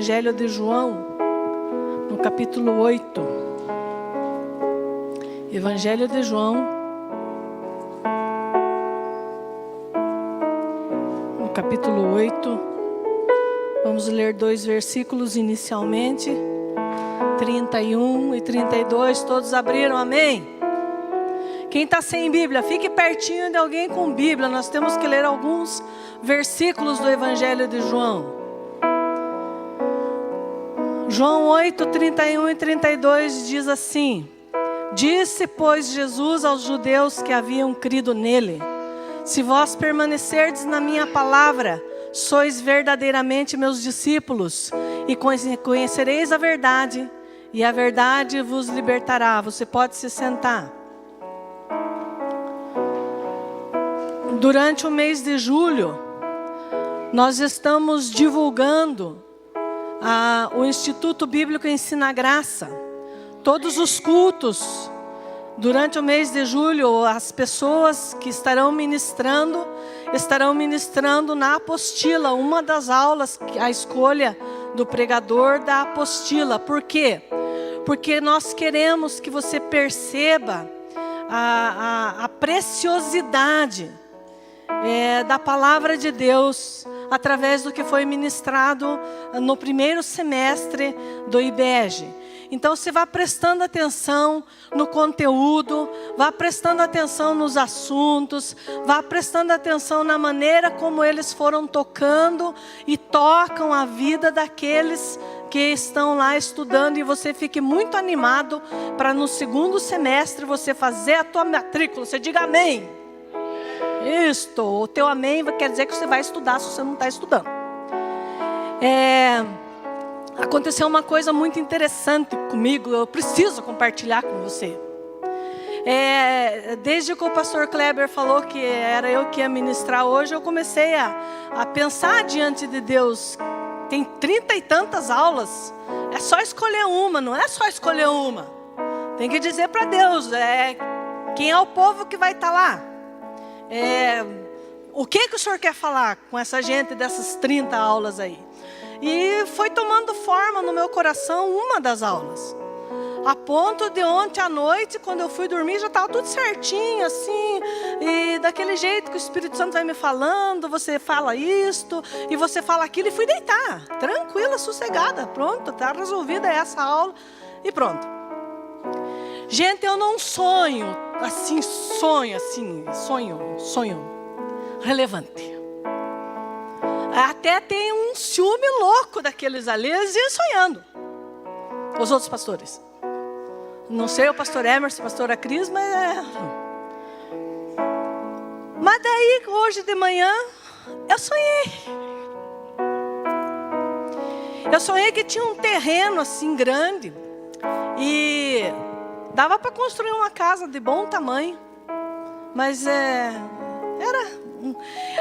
Evangelho de João, no capítulo 8. Evangelho de João, no capítulo 8. Vamos ler 2 versículos inicialmente, 31 e 32. Todos abriram, amém? Quem está sem Bíblia, fique pertinho de alguém com Bíblia. Nós temos que ler alguns versículos do Evangelho de João. João 8, 31 e 32 diz assim: Disse, pois, Jesus aos judeus que haviam crido nele: Se vós permanecerdes na minha palavra, sois verdadeiramente meus discípulos, e conhecereis a verdade, e a verdade vos libertará. Você pode se sentar. Durante o mês de julho, nós estamos divulgando o Instituto Bíblico Ensina Graça. Todos os cultos, durante o mês de julho, as pessoas que estarão ministrando na apostila, uma das aulas, a escolha do pregador da apostila. Por quê? Porque nós queremos que você perceba a preciosidade da palavra de Deus, através do que foi ministrado no primeiro semestre do IBEG. Então você vá prestando atenção no conteúdo, vá prestando atenção nos assuntos, vá prestando atenção na maneira como eles foram tocando e tocam a vida daqueles que estão lá estudando. E você fique muito animado para no segundo semestre você fazer a tua matrícula. Você diga amém. Isto, o teu amém quer dizer que você vai estudar se você não está estudando. Aconteceu uma coisa muito interessante comigo, eu preciso compartilhar com você. Desde que o pastor Kleber falou que era eu que ia ministrar hoje, eu comecei a pensar diante de Deus. Tem 30 e tantas aulas, é só escolher uma, não é só escolher uma. Tem que dizer para Deus, quem é o povo que vai estar lá. O que o senhor quer falar com essa gente dessas 30 aulas aí? E foi tomando forma no meu coração uma das aulas. A ponto de ontem à noite, quando eu fui dormir, já estava tudo certinho, assim. E daquele jeito que o Espírito Santo vai me falando, você fala isto, e você fala aquilo, e fui deitar. Tranquila, sossegada, pronto, está resolvida essa aula, e pronto. Gente, eu não sonho relevante. Até tem um ciúme louco daqueles ali, eles iam sonhando. Os outros pastores. Não sei o pastor Emerson, a pastora Cris, mas Mas daí, hoje de manhã, eu sonhei. Eu sonhei que tinha um terreno assim grande. E dava para construir uma casa de bom tamanho. Mas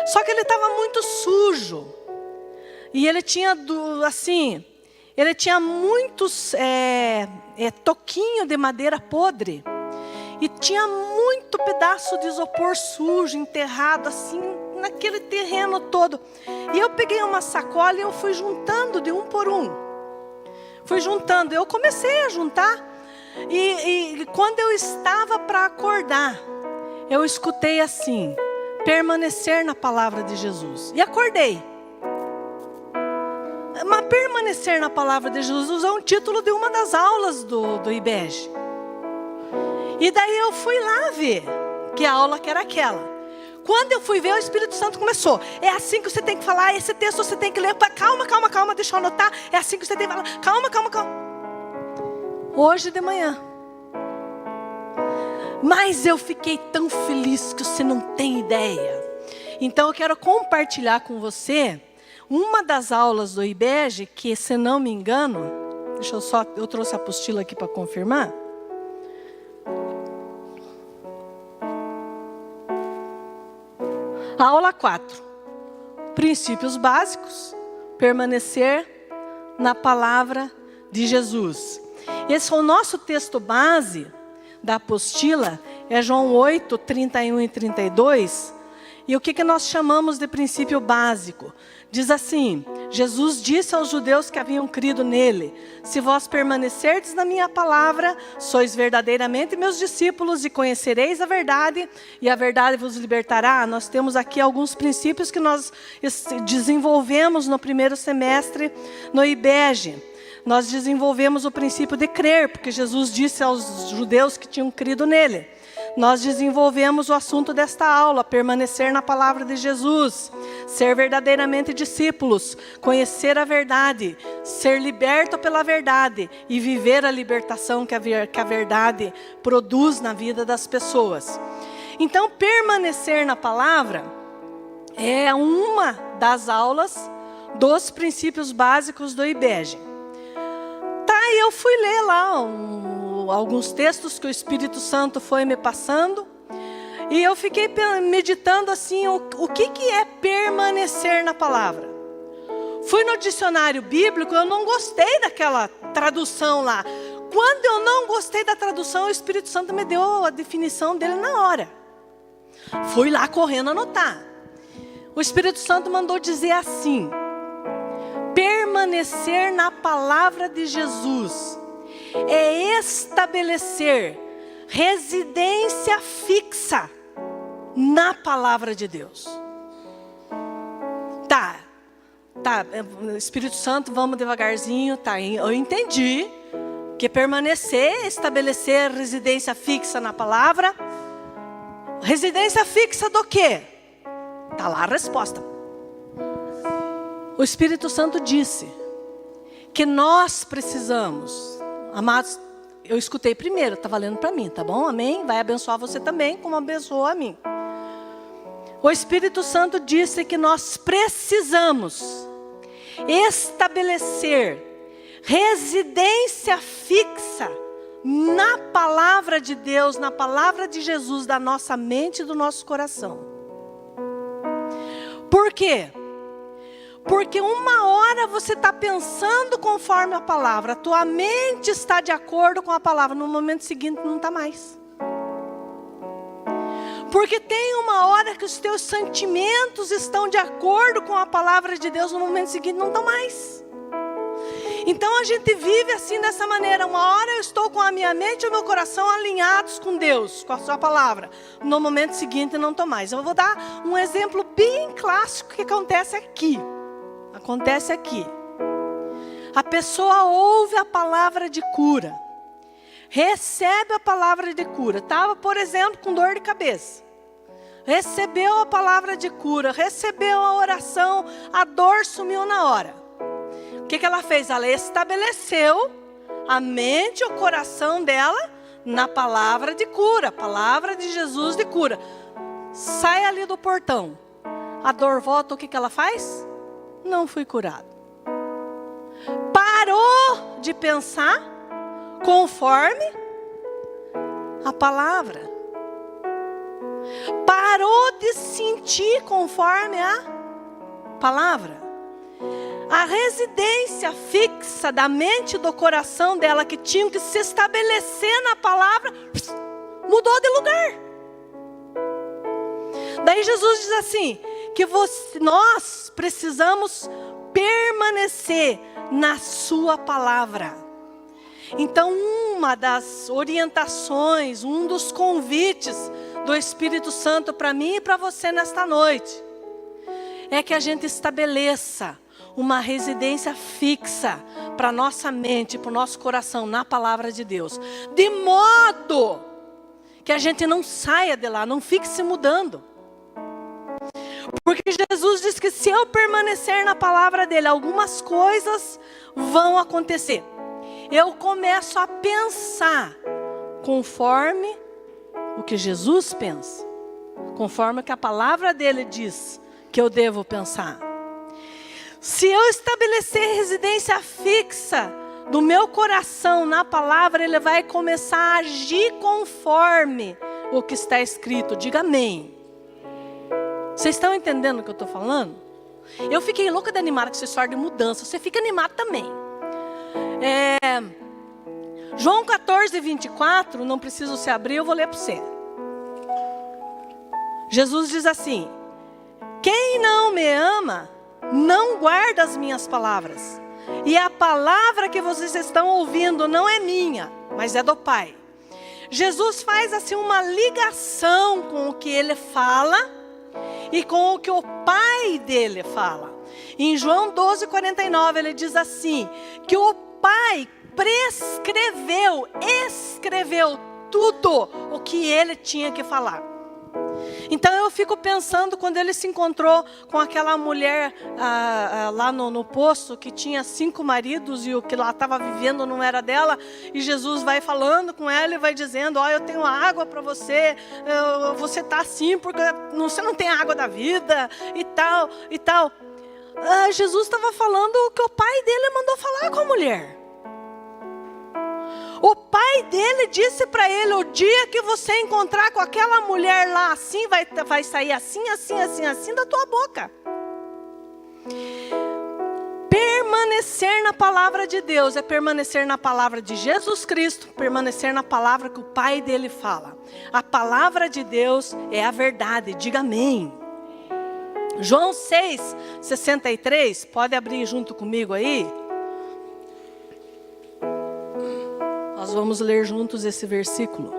só que ele estava muito sujo. E ele tinha muitos toquinho de madeira podre. E tinha muito pedaço de isopor sujo, enterrado assim, naquele terreno todo. E eu peguei uma sacola e eu fui juntando de um por um. Eu comecei a juntar. E quando eu estava para acordar, eu escutei assim: permanecer na palavra de Jesus. E acordei. Mas permanecer na palavra de Jesus é um título de uma das aulas do IBEG. E daí eu fui lá ver que aula que era aquela. Quando eu fui ver, o Espírito Santo começou: é assim que você tem que falar, esse texto você tem que ler. Calma, deixa eu anotar. É assim que você tem que falar. Calma. Hoje de manhã. Mas eu fiquei tão feliz que você não tem ideia. Então eu quero compartilhar com você uma das aulas do IBEG, que, se não me engano, eu trouxe a apostila aqui para confirmar. Aula 4. Princípios básicos. Permanecer na palavra de Jesus. Esse é o nosso texto base da apostila. É João 8, 31 e 32. E o que nós chamamos de princípio básico? Diz assim: Jesus disse aos judeus que haviam crido nele: se vós permanecerdes na minha palavra, sois verdadeiramente meus discípulos e conhecereis a verdade, e a verdade vos libertará. Nós temos aqui alguns princípios que nós desenvolvemos no primeiro semestre no IBEG. Nós desenvolvemos o princípio de crer, porque Jesus disse aos judeus que tinham crido nele. Nós desenvolvemos o assunto desta aula: permanecer na palavra de Jesus, ser verdadeiramente discípulos, conhecer a verdade, ser liberto pela verdade e viver a libertação que a verdade produz na vida das pessoas. Então, permanecer na palavra é uma das aulas dos princípios básicos do IBEG. E eu fui ler lá alguns textos que o Espírito Santo foi me passando, e eu fiquei meditando assim, o que é permanecer na palavra. Fui no dicionário bíblico, eu não gostei daquela tradução lá. Quando eu não gostei da tradução, o Espírito Santo me deu a definição dele na hora. Fui lá correndo anotar. O Espírito Santo mandou dizer assim: permanecer na palavra de Jesus é estabelecer residência fixa na palavra de Deus. Tá, Espírito Santo, vamos devagarzinho, tá, eu entendi que permanecer, estabelecer residência fixa na palavra. Residência fixa do quê? Tá lá a resposta. O Espírito Santo disse que nós precisamos, amados, eu escutei primeiro, está valendo para mim, tá bom? Amém? Vai abençoar você também, como abençoou a mim. O Espírito Santo disse que nós precisamos estabelecer residência fixa na palavra de Deus, na palavra de Jesus, da nossa mente e do nosso coração. Por quê? Porque uma hora você está pensando conforme a palavra, a tua mente está de acordo com a palavra, no momento seguinte não está mais. Porque tem uma hora que os teus sentimentos estão de acordo com a palavra de Deus, no momento seguinte não estão mais. Então a gente vive assim dessa maneira: uma hora eu estou com a minha mente e o meu coração alinhados com Deus, com a sua palavra, no momento seguinte não estou mais. Eu vou dar um exemplo bem clássico que acontece aqui. Acontece aqui. A pessoa ouve a palavra de cura, recebe a palavra de cura. Estava, por exemplo, com dor de cabeça. Recebeu a palavra de cura, recebeu a oração, a dor sumiu na hora. O que ela fez? Ela estabeleceu a mente e o coração dela na palavra de cura, palavra de Jesus de cura. Sai ali do portão, a dor volta, o que ela faz? Não fui curado. Parou de pensar conforme a palavra. Parou de sentir conforme a palavra. A residência fixa da mente e do coração dela, que tinham que se estabelecer na palavra, mudou de lugar. Daí Jesus diz assim, que nós precisamos permanecer na sua palavra. Então, uma das orientações, um dos convites do Espírito Santo para mim e para você nesta noite, é que a gente estabeleça uma residência fixa para nossa mente, para o nosso coração, na palavra de Deus. De modo que a gente não saia de lá, não fique se mudando. Porque Jesus diz que se eu permanecer na palavra dele, algumas coisas vão acontecer. Eu começo a pensar conforme o que Jesus pensa, conforme o que a palavra dele diz que eu devo pensar. Se eu estabelecer residência fixa do meu coração na palavra, ele vai começar a agir conforme o que está escrito. Diga amém. Vocês estão entendendo o que eu estou falando? Eu fiquei louca de animar com essa história de mudança. Você fica animado também. João 14, 24, não preciso se abrir, eu vou ler para você. Jesus diz assim: Quem não me ama, não guarda as minhas palavras. E a palavra que vocês estão ouvindo não é minha, mas é do Pai. Jesus faz assim uma ligação com o que ele fala e com o que o Pai dele fala. Em João 12:49 ele diz assim, que o Pai escreveu tudo o que ele tinha que falar. Então eu fico pensando quando ele se encontrou com aquela mulher lá no poço, que tinha 5 maridos e o que ela estava vivendo não era dela, e Jesus vai falando com ela e vai dizendo, eu tenho água para você, você está assim porque você não tem a água da vida e tal e tal. Jesus estava falando o que o pai dele mandou falar com a mulher. O pai dele disse para ele, o dia que você encontrar com aquela mulher lá assim, vai sair assim da tua boca. Permanecer na palavra de Deus é permanecer na palavra de Jesus Cristo, permanecer na palavra que o pai dele fala. A palavra de Deus é a verdade, diga amém. João 6:63, pode abrir junto comigo aí? Nós vamos ler juntos esse versículo.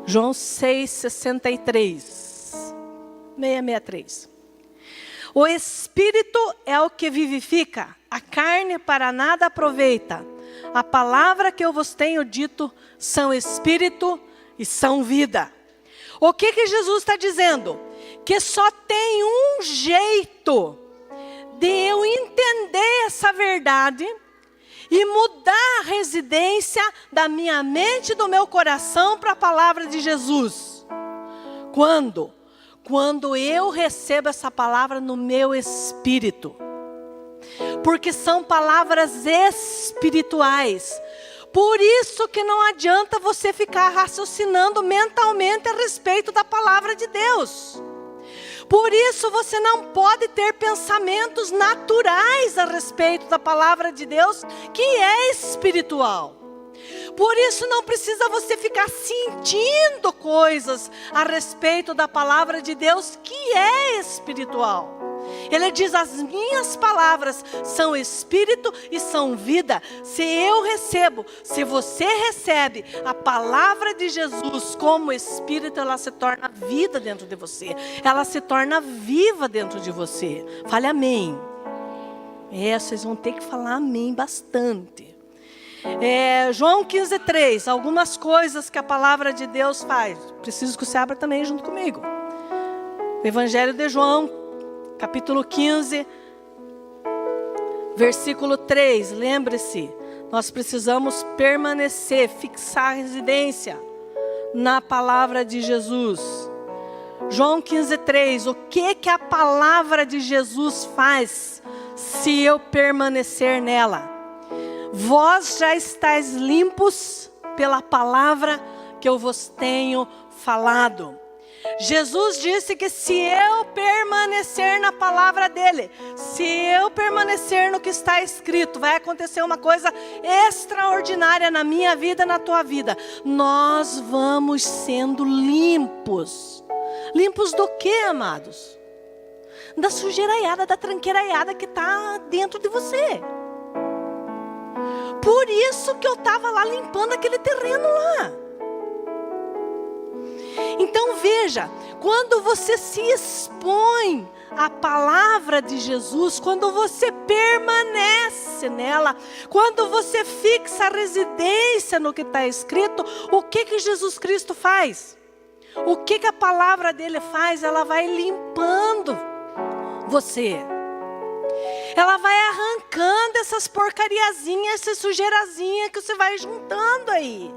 João 6:63. 663. O Espírito é o que vivifica, a carne para nada aproveita. A palavra que eu vos tenho dito são Espírito e são vida. O que Jesus está dizendo? Que só tem um jeito de eu entender essa verdade e mudar a residência da minha mente e do meu coração para a palavra de Jesus. Quando? Quando eu recebo essa palavra no meu espírito. Porque são palavras espirituais. Por isso que não adianta você ficar raciocinando mentalmente a respeito da palavra de Deus. Por isso você não pode ter pensamentos naturais a respeito da palavra de Deus, que é espiritual. Por isso não precisa você ficar sentindo coisas a respeito da palavra de Deus, que é espiritual. Ele diz, as minhas palavras são espírito e são vida. Se eu recebo, se você recebe a palavra de Jesus como espírito, ela se torna vida dentro de você. Ela se torna viva dentro de você. Fale amém. Vocês vão ter que falar amém bastante. João 15:3, algumas coisas que a palavra de Deus faz. Preciso que você abra também junto comigo. O Evangelho de João, capítulo 15, versículo 3. Lembre-se, nós precisamos permanecer, fixar a residência na palavra de Jesus. João 15:3, o que a palavra de Jesus faz se eu permanecer nela? Vós já estáis limpos pela palavra que eu vos tenho falado. Jesus disse que se eu permanecer na palavra dele, se eu permanecer no que está escrito, vai acontecer uma coisa extraordinária na minha vida, na tua vida. Nós vamos sendo limpos. Limpos do quê, amados? Da sujeiraiada, da tranqueiraiada que está dentro de você. Por isso que eu estava lá limpando aquele terreno lá. Então veja, quando você se expõe à palavra de Jesus, quando você permanece nela, quando você fixa a residência no que está escrito, o que Jesus Cristo faz? O que a palavra dele faz? Ela vai limpando você. Ela vai arrancando essas porcariazinhas, essas sujeirazinhas que você vai juntando aí.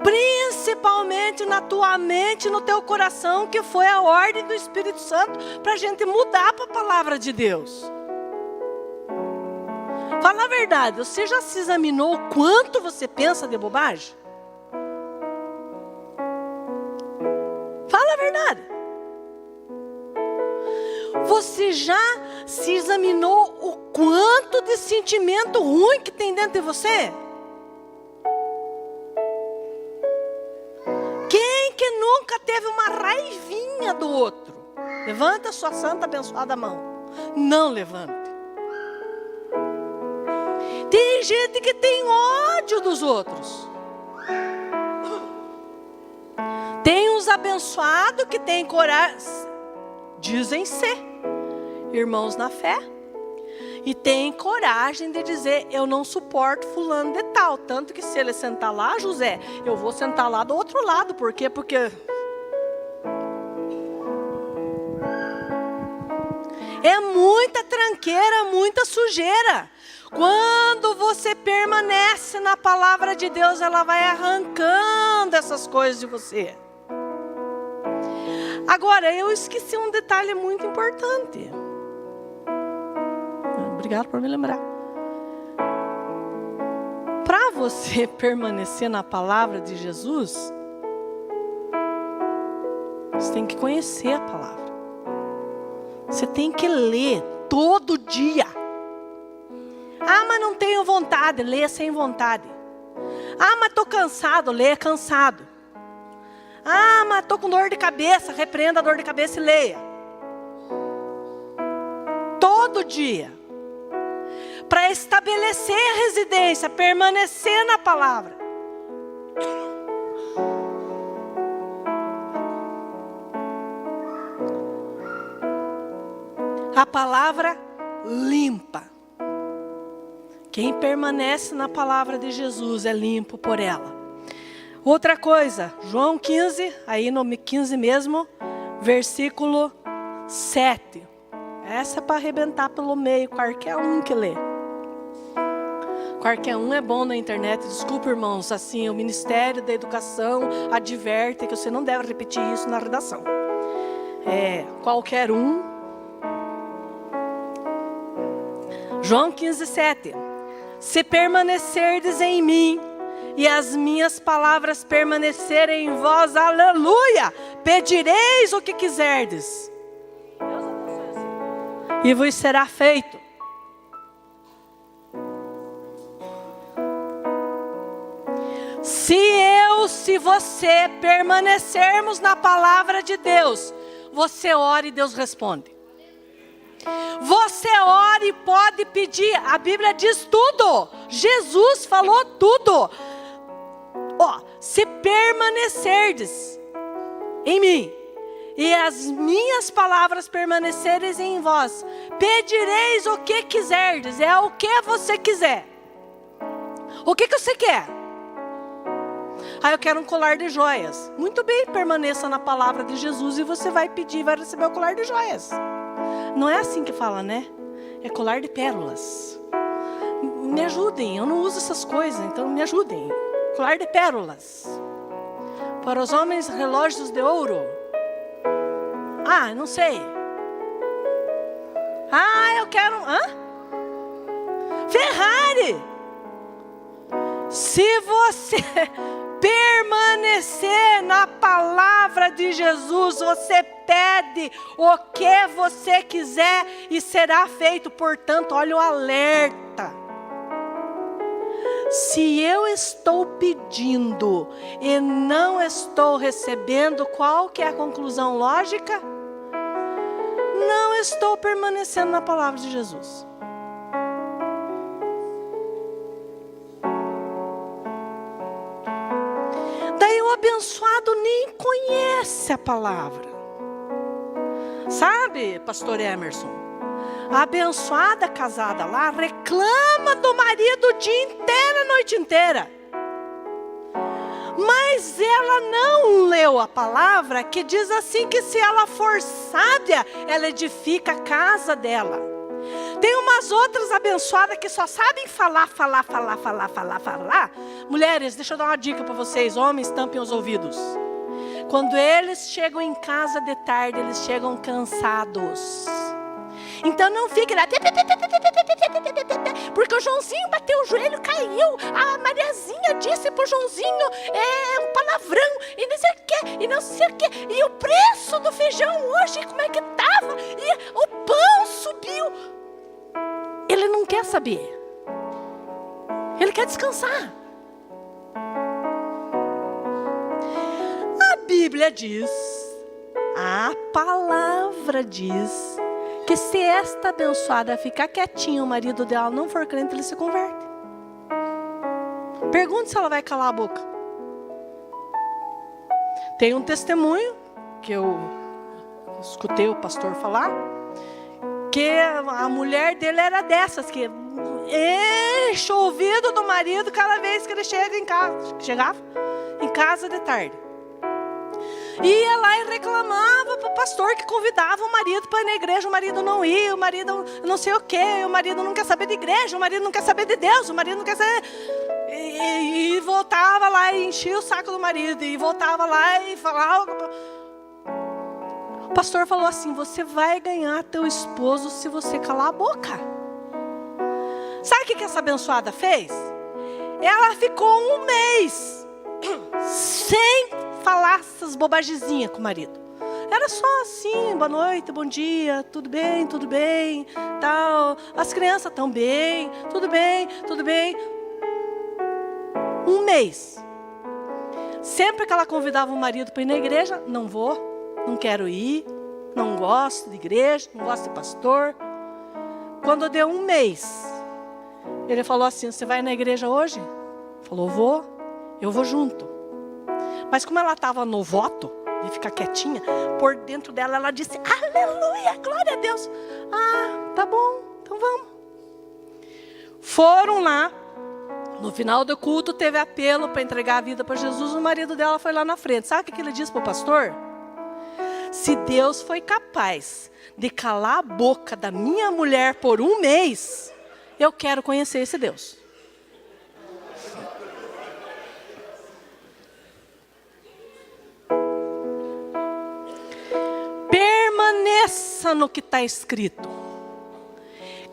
Principalmente na tua mente, no teu coração, que foi a ordem do Espírito Santo para a gente mudar para a palavra de Deus. Fala a verdade, você já se examinou o quanto você pensa de bobagem? Fala a verdade. Você já se examinou o quanto de sentimento ruim que tem dentro de você? Quem que nunca teve uma raivinha do outro? Levanta a sua santa abençoada mão. Não levante. Tem gente que tem ódio dos outros. Tem uns abençoados que têm coragem, dizem ser irmãos na fé, e tem coragem de dizer: eu não suporto fulano de tal. Tanto que se ele sentar lá, José, eu vou sentar lá do outro lado. Por quê? Porque é muita tranqueira, muita sujeira. Quando você permanece na palavra de Deus, ela vai arrancando essas coisas de você. Agora, eu esqueci um detalhe muito importante. Obrigado por me lembrar. Para você permanecer na palavra de Jesus, você tem que conhecer a palavra. Você tem que ler todo dia. Ah, mas não tenho vontade. Leia sem vontade. Ah, mas estou cansado. Leia cansado. Ah, mas estou com dor de cabeça. Repreenda a dor de cabeça e leia. Todo dia. Para estabelecer a residência, permanecer na palavra. A palavra limpa. Quem permanece na palavra de Jesus é limpo por ela. Outra coisa, João 15, aí no 15 mesmo, versículo 7. Essa é para arrebentar pelo meio, qualquer um que lê. Qualquer um é bom na internet. Desculpa, irmãos, assim, o Ministério da Educação adverte que você não deve repetir isso na redação. Qualquer um. João 15, 7. Se permanecerdes em mim e as minhas palavras permanecerem em vós, aleluia, pedireis o que quiserdes. E vos será feito. Se você permanecermos na palavra de Deus, você ora e Deus responde. Você ora e pode pedir. A Bíblia diz tudo. Jesus falou tudo. Se permanecerdes em mim e as minhas palavras permanecerem em vós, pedireis o que quiserdes. É o que você quiser. O que você quer? Eu quero um colar de joias. Muito bem, permaneça na palavra de Jesus e você vai pedir e vai receber o colar de joias. Não é assim que fala, né? É colar de pérolas. Me ajudem, eu não uso essas coisas, então me ajudem. Colar de pérolas. Para os homens, relógios de ouro. Não sei. Eu quero... Ferrari. Se você permanecer na palavra de Jesus, você pede o que você quiser e será feito. Portanto, olha o alerta. Se eu estou pedindo e não estou recebendo, qual que é a conclusão lógica? Não estou permanecendo na palavra de Jesus. Daí o abençoado nem conhece a palavra. Sabe, pastor Emerson? A abençoada casada lá reclama do marido o dia inteiro, a noite inteira. Mas ela não leu a palavra que diz assim que se ela for sábia, ela edifica a casa dela. Tem umas outras abençoadas que só sabem falar. Mulheres, deixa eu dar uma dica para vocês, homens, tampem os ouvidos. Quando eles chegam em casa de tarde, eles chegam cansados. Então não fique lá, porque o Joãozinho bateu o joelho, caiu. A Mariazinha disse pro Joãozinho, é um palavrão, e não sei o que, e não sei o que. E o preço do feijão hoje, como é que estava? E o pão subiu. Ele não quer saber. Ele quer descansar. A Bíblia diz, A palavra diz que se esta abençoada ficar quietinha, o marido dela não for crente, ele se converte. Pergunte se ela vai calar a boca. Tem um testemunho que eu escutei o pastor falar, que a mulher dele era dessas, que enche o ouvido do marido cada vez que ele chegava em casa de tarde. Ia lá e reclamava para o pastor que convidava o marido para ir na igreja, o marido não ia, o marido não sei o quê, o marido não quer saber de igreja, o marido não quer saber de Deus, o marido não quer saber... E voltava lá e enchia o saco do marido, e voltava lá e falava... O pastor falou assim: você vai ganhar teu esposo se você calar a boca. Sabe o que essa abençoada fez? Ela ficou um mês sem falar essas bobagezinhas com o marido. Era só assim: boa noite, bom dia, tudo bem, tal. As crianças estão bem, tudo bem. Um mês. Sempre que ela convidava o marido para ir na igreja: não vou, não quero ir, não gosto de igreja, não gosto de pastor. Quando deu um mês, ele falou assim: você vai na igreja hoje? Falou: vou, eu vou junto. Mas como ela estava no voto de ficar quietinha, por dentro dela ela disse: aleluia, glória a Deus. Ah, tá bom, então vamos. Foram lá. No final do culto teve apelo para entregar a vida para Jesus. O marido dela foi lá na frente. Sabe o que ele disse para o pastor? Se Deus foi capaz de calar a boca da minha mulher por um mês, eu quero conhecer esse Deus. Permaneça no que está escrito.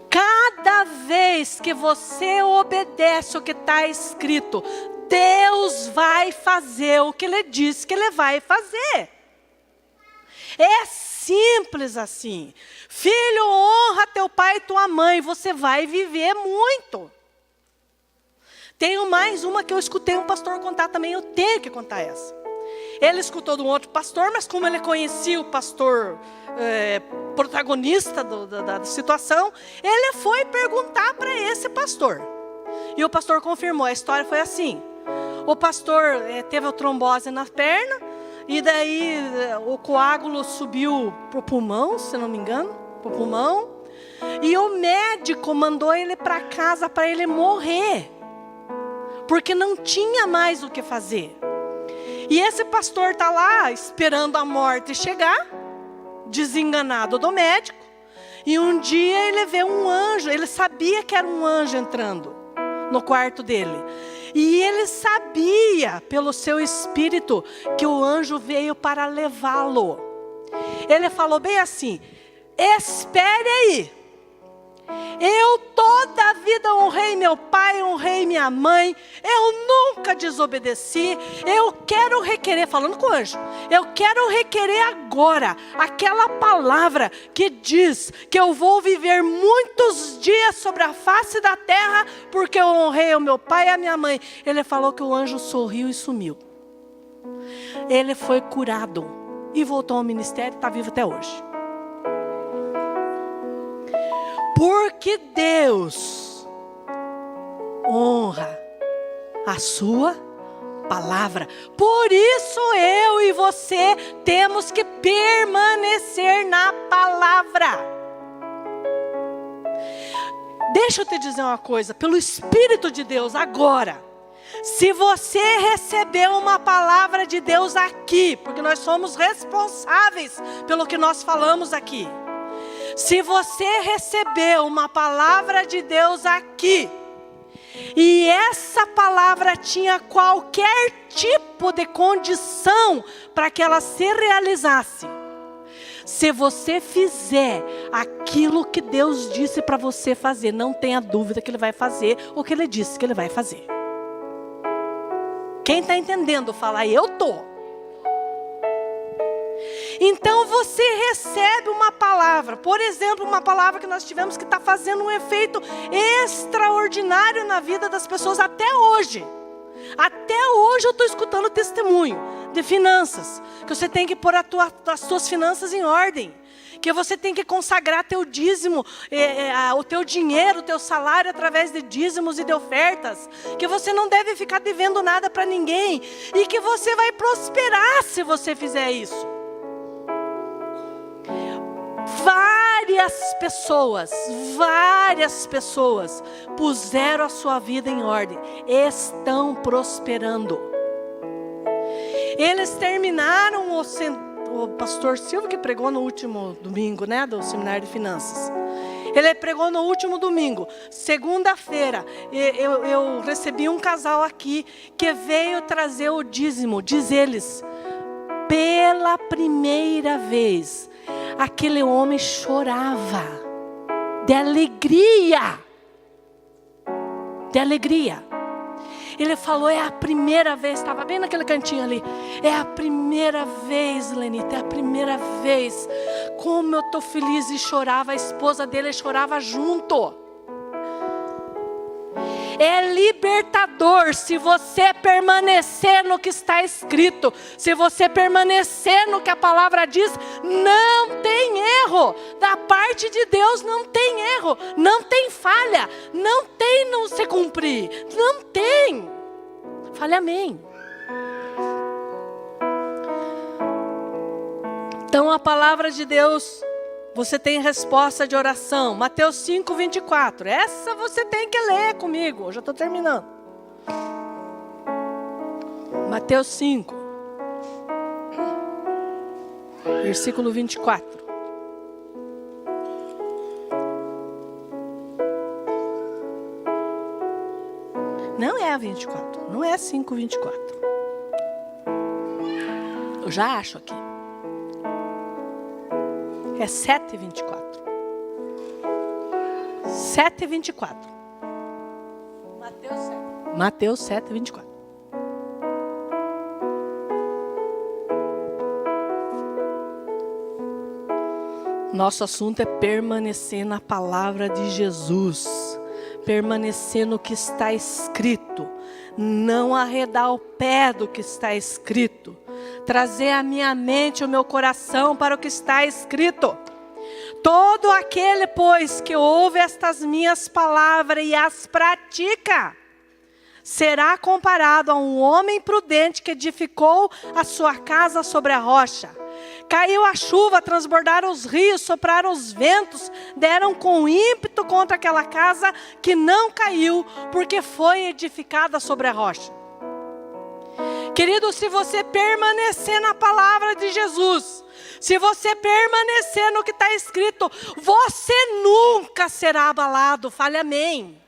Cada vez que você obedece o que está escrito, Deus vai fazer o que Ele disse que Ele vai fazer. É simples assim. Filho, honra teu pai e tua mãe, você vai viver muito. Tenho mais uma que eu escutei um pastor contar também, eu tenho que contar essa. Ele escutou de um outro pastor, mas como ele conhecia o pastor protagonista da situação, ele foi perguntar para esse pastor. E o pastor confirmou, a história foi assim. O pastor teve a trombose na perna, e daí o coágulo subiu para o pulmão, se não me engano, para o pulmão. E o médico mandou ele para casa para ele morrer, porque não tinha mais o que fazer. E esse pastor está lá esperando a morte chegar, desenganado do médico. E um dia ele vê um anjo, ele sabia que era um anjo entrando no quarto dele. E ele sabia, pelo seu espírito, que o anjo veio para levá-lo. Ele falou bem assim: espere aí. Eu toda a vida honrei meu pai, honrei minha mãe. Eu nunca desobedeci. Eu quero requerer, falando com o anjo, eu quero requerer agora aquela palavra que diz que eu vou viver muitos dias sobre a face da terra, porque eu honrei o meu pai e a minha mãe. Ele falou que o anjo sorriu e sumiu. Ele foi curado e voltou ao ministério e está vivo até hoje. Porque Deus honra a sua palavra. Por isso eu e você temos que permanecer na palavra. Deixa eu te dizer uma coisa, pelo Espírito de Deus agora. Se você recebeu uma palavra de Deus aqui, porque nós somos responsáveis pelo que nós falamos aqui. Se você recebeu uma palavra de Deus aqui, e essa palavra tinha qualquer tipo de condição para que ela se realizasse, se você fizer aquilo que Deus disse para você fazer, não tenha dúvida que Ele vai fazer o que Ele disse que Ele vai fazer. Quem está entendendo, fala aí, eu estou. Então você recebe uma palavra, por exemplo, uma palavra que nós tivemos que está fazendo um efeito extraordinário na vida das pessoas até hoje. Até hoje eu estou escutando testemunho de finanças. Que você tem que pôr as suas finanças em ordem. Que você tem que consagrar teu dízimo, o teu dinheiro, o teu salário através de dízimos e de ofertas. Que você não deve ficar devendo nada para ninguém. E que você vai prosperar se você fizer isso. Várias pessoas puseram a sua vida em ordem. Estão prosperando. Eles terminaram o pastor Silvio que pregou no último domingo, né, do seminário de finanças. Ele pregou no último domingo. Segunda-feira, eu recebi um casal aqui que veio trazer o dízimo. Diz eles, pela primeira vez, aquele homem chorava de alegria. De alegria. Ele falou, é a primeira vez, estava bem naquele cantinho ali. É a primeira vez, Lenita, é a primeira vez. Como eu estou feliz, e chorava, a esposa dele chorava junto. É libertador se você permanecer no que está escrito. Se você permanecer no que a palavra diz, não tem erro. Da parte de Deus não tem erro, não tem falha, não tem não se cumprir. Não tem. Fale amém. Então a palavra de Deus, você tem resposta de oração. Mateus 5:24. Essa você tem que ler comigo. Eu já estou terminando. Mateus 5. Versículo 24. Não é a 24. Não é 5:24. Eu já acho aqui. É 7:24. 7:24. Mateus 7. Mateus 7:24. Nosso assunto é permanecer na palavra de Jesus. Permanecer no que está escrito. Não arredar o pé do que está escrito. Trazer a minha mente, o meu coração para o que está escrito. Todo aquele, pois, que ouve estas minhas palavras e as pratica, será comparado a um homem prudente que edificou a sua casa sobre a rocha. Caiu a chuva, transbordaram os rios, sopraram os ventos, deram com ímpeto contra aquela casa que não caiu, porque foi edificada sobre a rocha. Querido, se você permanecer na palavra de Jesus, se você permanecer no que está escrito, você nunca será abalado. Fale amém.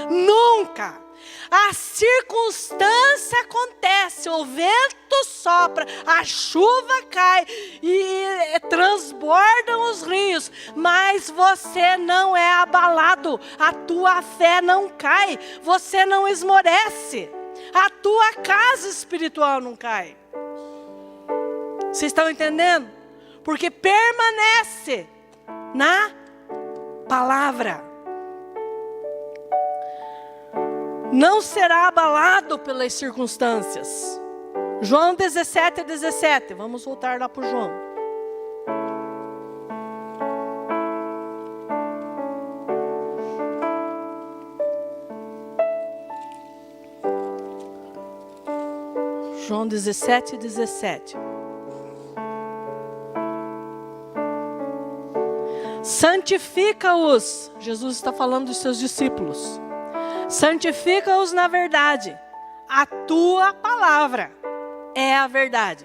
Nunca. A circunstância acontece, o vento sopra, a chuva cai e transbordam os rios, mas você não é abalado, a tua fé não cai, você não esmorece, a tua casa espiritual não cai. Vocês estão entendendo? Porque permanece na palavra. Não será abalado pelas circunstâncias. João 17:17. Vamos voltar lá para o João. João 17:17. Santifica-os. Jesus está falando dos seus discípulos. Santifica-os na verdade. A tua palavra é a verdade.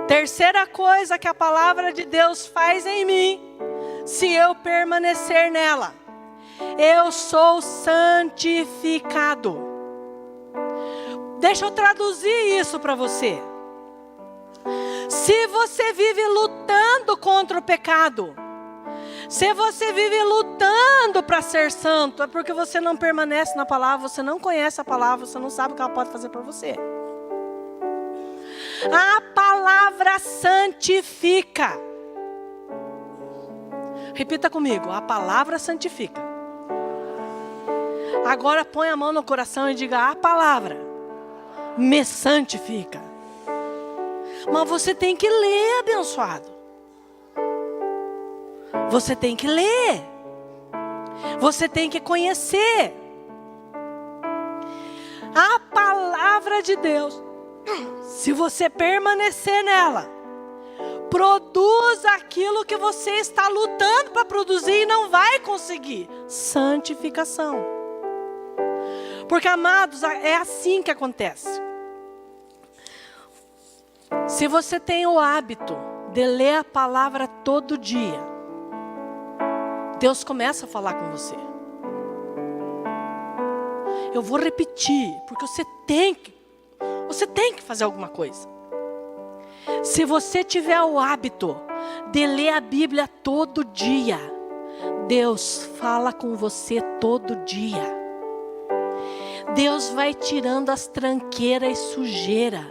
Terceira coisa que a palavra de Deus faz em mim, se eu permanecer nela, eu sou santificado. Deixa eu traduzir isso para você. Se você vive lutando contra o pecado, se você vive lutando para ser santo, é porque você não permanece na palavra, você não conhece a palavra, você não sabe o que ela pode fazer por você. A palavra santifica. Repita comigo, a palavra santifica. Agora põe a mão no coração e diga: a palavra me santifica. Mas você tem que ler, abençoado. Você tem que ler. Você tem que conhecer. A palavra de Deus, se você permanecer nela, produz aquilo que você está lutando para produzir e não vai conseguir: santificação. Porque, amados, é assim que acontece. Se você tem o hábito de ler a palavra todo dia, Deus começa a falar com você. Eu vou repetir, porque você tem que fazer alguma coisa. Se você tiver o hábito de ler a Bíblia todo dia, Deus fala com você todo dia. Deus vai tirando as tranqueiras e sujeira.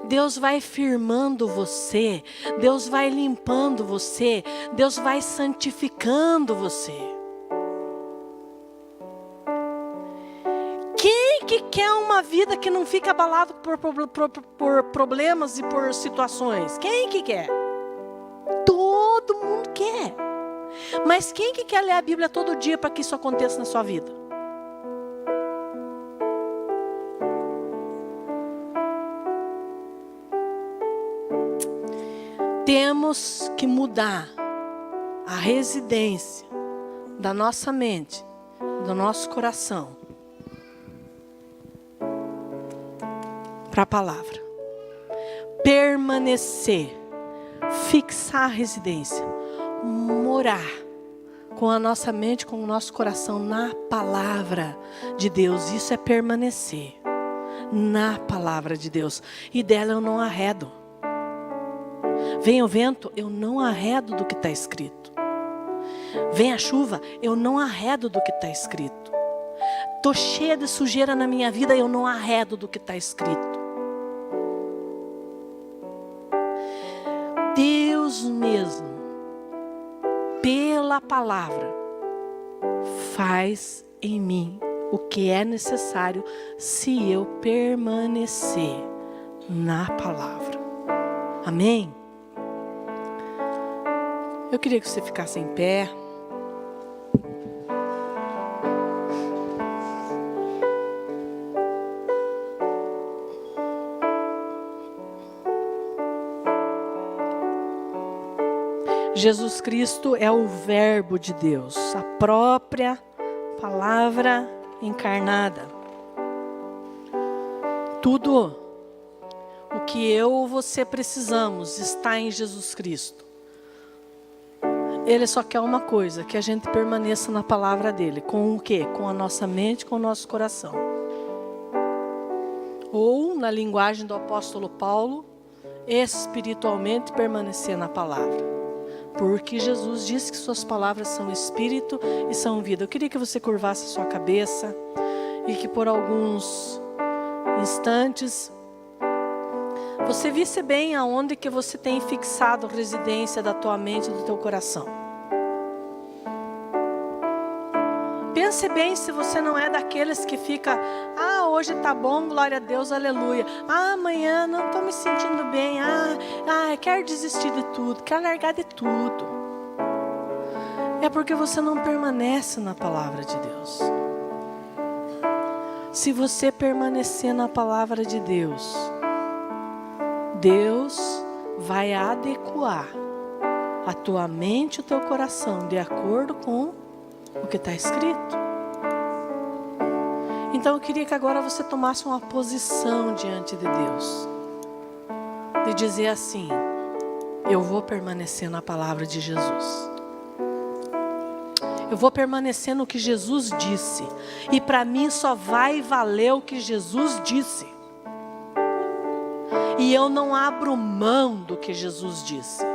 Deus vai firmando você. Deus vai limpando você. Deus vai santificando você. Quem que quer uma vida que não fica abalado por problemas e por situações? Quem que quer? Todo mundo quer. Mas quem que quer ler a Bíblia todo dia para que isso aconteça na sua vida? Temos que mudar a residência da nossa mente, do nosso coração, para a palavra. Permanecer, fixar a residência, morar com a nossa mente, com o nosso coração na palavra de Deus. Isso é permanecer na palavra de Deus. E dela eu não arredo. Vem o vento, eu não arredo do que está escrito. Vem a chuva, eu não arredo do que está escrito. Estou cheia de sujeira na minha vida, eu não arredo do que está escrito. Deus mesmo, pela palavra, faz em mim o que é necessário se eu permanecer na palavra. Amém? Eu queria que você ficasse em pé. Jesus Cristo é o Verbo de Deus, a própria palavra encarnada. Tudo o que eu ou você precisamos está em Jesus Cristo. Ele só quer uma coisa, que a gente permaneça na palavra dele. Com o quê? Com a nossa mente, com o nosso coração. Ou, na linguagem do apóstolo Paulo, espiritualmente permanecer na palavra. Porque Jesus disse que suas palavras são espírito e são vida. Eu queria que você curvasse a sua cabeça e que por alguns instantes você visse bem aonde que você tem fixado a residência da tua mente e do teu coração. Pense bem se você não é daqueles que fica: hoje tá bom, glória a Deus, aleluia. Amanhã não estou me sentindo bem. Quero desistir de tudo, quero largar de tudo. É porque você não permanece na palavra de Deus. Se você permanecer na palavra de Deus, Deus vai adequar a tua mente e o teu coração de acordo com o que está escrito. Então eu queria que agora você tomasse uma posição diante de Deus. De dizer assim: eu vou permanecer na palavra de Jesus. Eu vou permanecer no que Jesus disse. E para mim só vai valer o que Jesus disse. E eu não abro mão do que Jesus disse.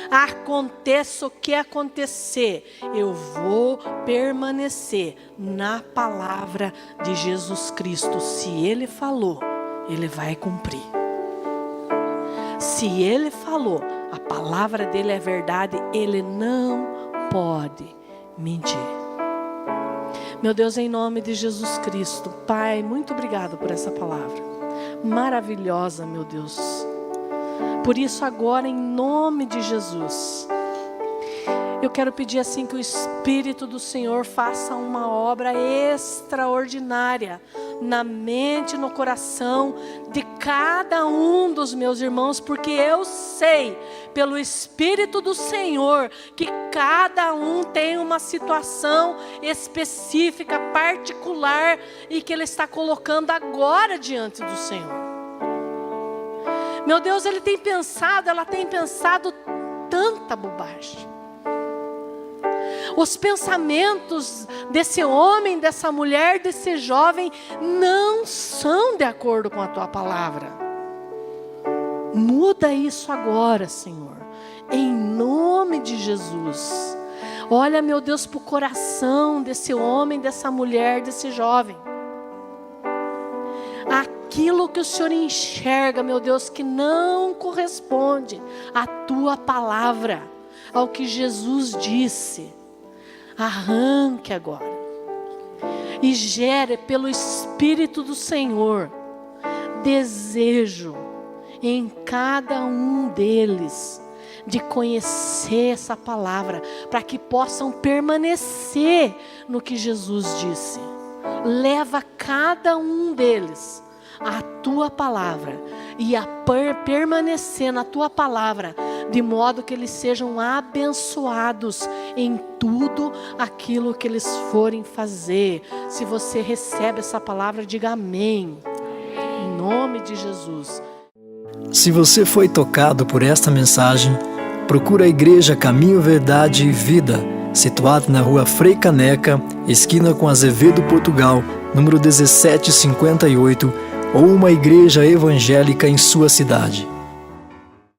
Aconteça o que acontecer, eu vou permanecer na palavra de Jesus Cristo. Se Ele falou, Ele vai cumprir. Se Ele falou, a palavra dele é verdade, Ele não pode mentir. Meu Deus, em nome de Jesus Cristo, Pai, muito obrigado por essa palavra maravilhosa, meu Deus. Por isso agora, em nome de Jesus, eu quero pedir assim que o Espírito do Senhor faça uma obra extraordinária na mente, no coração de cada um dos meus irmãos, porque eu sei, pelo Espírito do Senhor, que cada um tem uma situação específica, particular, e que Ele está colocando agora diante do Senhor. Meu Deus, ela tem pensado tanta bobagem. Os pensamentos desse homem, dessa mulher, desse jovem não são de acordo com a tua palavra. Muda isso agora, Senhor, em nome de Jesus. Olha, meu Deus, para o coração desse homem, dessa mulher, desse jovem. Aquilo que o Senhor enxerga, meu Deus, que não corresponde à tua palavra, ao que Jesus disse. Arranque agora e gere pelo Espírito do Senhor desejo em cada um deles de conhecer essa palavra, para que possam permanecer no que Jesus disse. Leva cada um deles a tua palavra e a permanecer na tua palavra, de modo que eles sejam abençoados em tudo aquilo que eles forem fazer. Se você recebe essa palavra, diga amém. Em nome de Jesus. Se você foi tocado por esta mensagem, procura a Igreja Caminho, Verdade e Vida, situada na rua Frei Caneca, esquina com Azevedo, Portugal, número 1758, ou uma igreja evangélica em sua cidade.